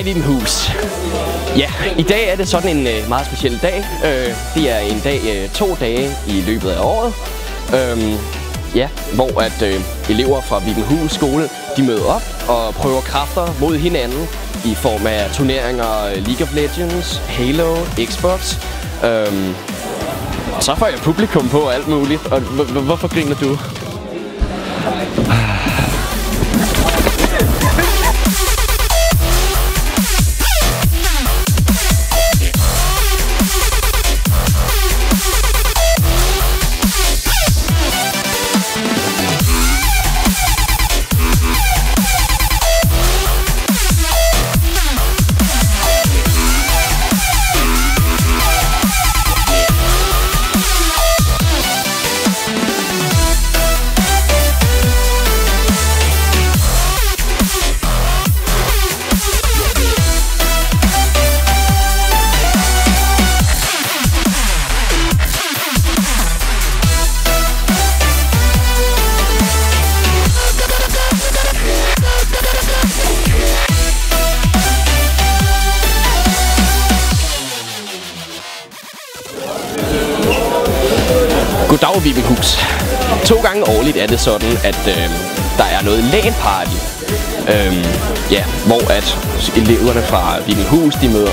Vibenshus. Ja, i dag er det sådan en meget speciel dag. Det er en dag, 2 dage i løbet af året. Ja, hvor at elever fra Vibenshus skole, de møder op og prøver kræfter mod hinanden i form af turneringer League of Legends, Halo, Xbox. Og så får jeg publikum på alt muligt. Og hvorfor griner du? Goddag Vibenshus. 2 gange årligt er det sådan, at der er noget LAN-party. Ja, hvor at eleverne fra Vibenshus, de møder